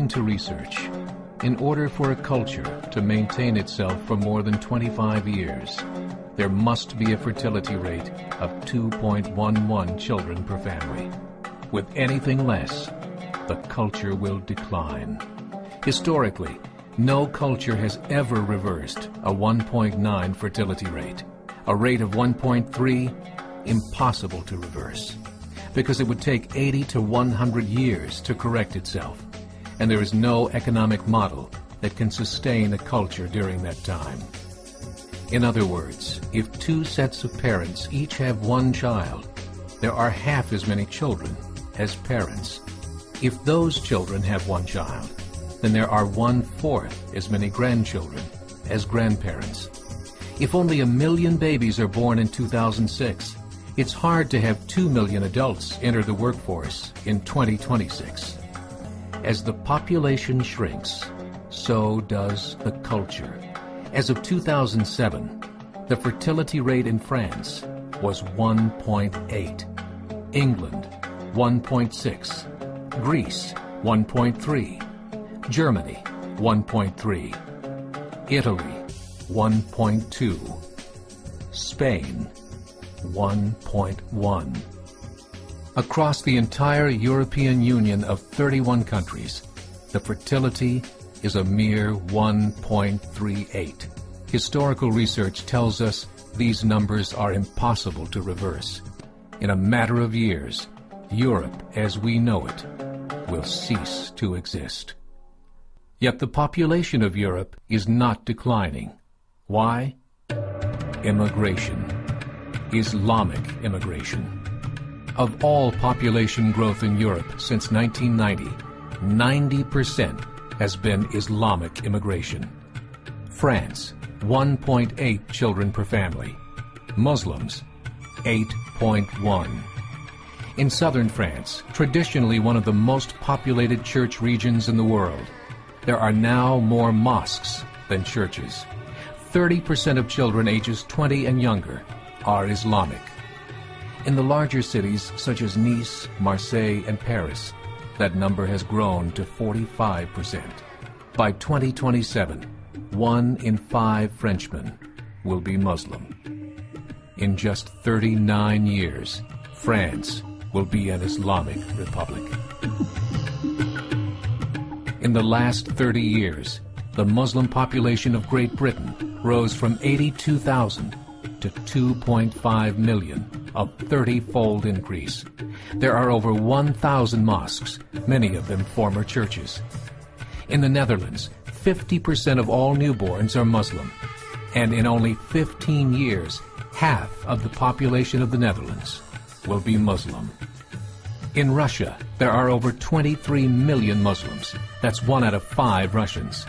to research. In order for a culture to maintain itself for more than 25 years, there must be a fertility rate of 2.11 children per family. With anything less, the culture will decline. Historically, no culture has ever reversed a 1.9 fertility rate. A rate of 1.3, impossible to reverse, because it would take 80 to 100 years to correct itself, and there is no economic model that can sustain a culture during that time. In other words, if two sets of parents each have one child, there are half as many children as parents. If those children have one child, then there are 1/4 as many grandchildren as grandparents. If only 1 million babies are born in 2006, it's hard to have 2 million adults enter the workforce in 2026. As the population shrinks, so does the culture. As of 2007, the fertility rate in France was 1.8, England 1.6, Greece 1.3, Germany 1.3, Italy 1.2, Spain 1.1. Across the entire European Union of 31 countries, the fertility is a mere 1.38. Historical research tells us these numbers are impossible to reverse. In a matter of years, Europe as we know it will cease to exist. Yet the population of Europe is not declining. Why? Immigration. Islamic immigration. Of all population growth in Europe since 1990, 90% has been Islamic immigration. France, 1.8 children per family. Muslims, 8.1. In southern France, traditionally one of the most populated church regions in the world, there are now more mosques than churches. 30% of children ages 20 and younger are Islamic. In the larger cities such as Nice, Marseille, and Paris, that number has grown to 45%. By 2027, 1 in 5 Frenchmen will be Muslim. In just 39 years, France will be an Islamic republic. In the last 30 years, the Muslim population of Great Britain rose from 82,000 to 2.5 million, a 30-fold increase. There are over 1,000 mosques, many of them former churches. In the Netherlands, 50% of all newborns are Muslim, and in only 15 years, half of the population of the Netherlands will be Muslim. In Russia, there are over 23 million Muslims. That's 1 out of 5 Russians.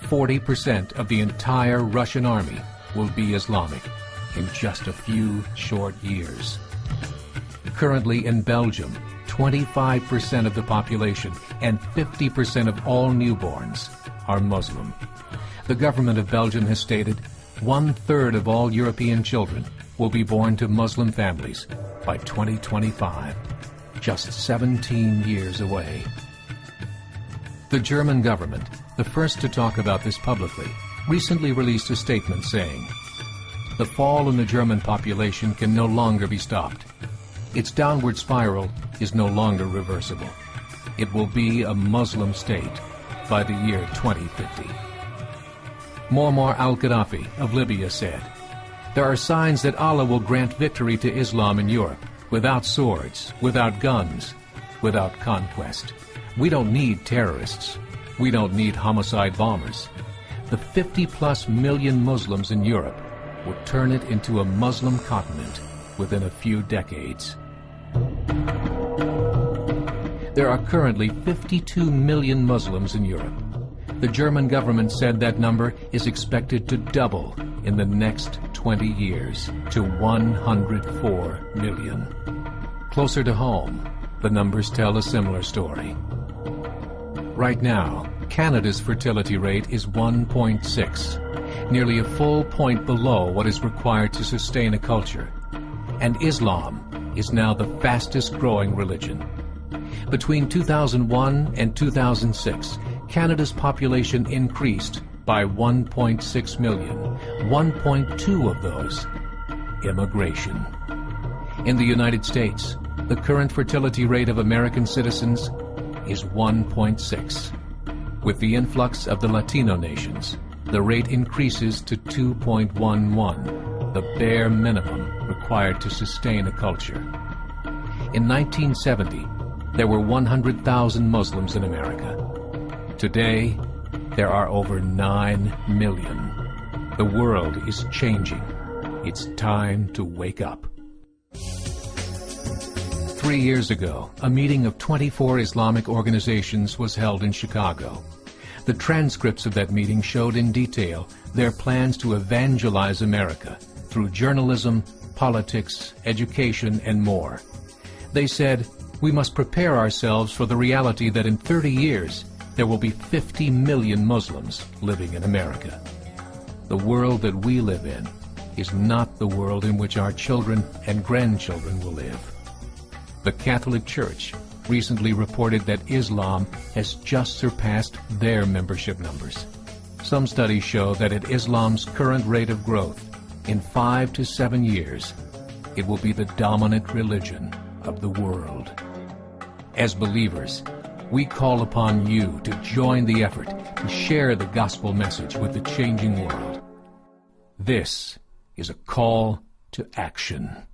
40% of the entire Russian army will be Islamic in just a few short years. Currently in Belgium, 25% of the population and 50% of all newborns are Muslim. The government of Belgium has stated 1/3 of all European children will be born to Muslim families by 2025, just 17 years away. The German government, the first to talk about this publicly, recently released a statement saying, "The fall in the German population can no longer be stopped. Its downward spiral is no longer reversible. It will be a Muslim state by the year 2050. Muammar al-Gaddafi of Libya said, "There are signs that Allah will grant victory to Islam in Europe, without swords, without guns, without conquest. We don't need terrorists. We don't need homicide bombers. The 50+ million Muslims in Europe will turn it into a Muslim continent within a few decades." There are currently 52 million Muslims in Europe. The German government said that number is expected to double in the next 20 years to 104 million. Closer to home, the numbers tell a similar story. Right now, Canada's fertility rate is 1.6, nearly a full point below what is required to sustain a culture. And Islam is now the fastest growing religion. Between 2001 and 2006, Canada's population increased by 1.6 million, 1.2 of those immigration. In the United States, the current fertility rate of American citizens is 1.6. With the influx of the Latino nations, the rate increases to 2.11, the bare minimum required to sustain a culture. In 1970, there were 100,000 Muslims in America. Today, there are over 9 million. The world is changing. It's time to wake up. 3 years ago, a meeting of 24 Islamic organizations was held in Chicago. The transcripts of that meeting showed in detail their plans to evangelize America through journalism, politics, education, and more. They said, we must prepare ourselves for the reality that in 30 years, there will be 50 million Muslims living in America. The world that we live in is not the world in which our children and grandchildren will live. The Catholic Church recently reported that Islam has just surpassed their membership numbers. Some studies show that at Islam's current rate of growth, in 5 to 7 years, it will be the dominant religion of the world. As believers, we call upon you to join the effort to share the gospel message with the changing world. This is a call to action.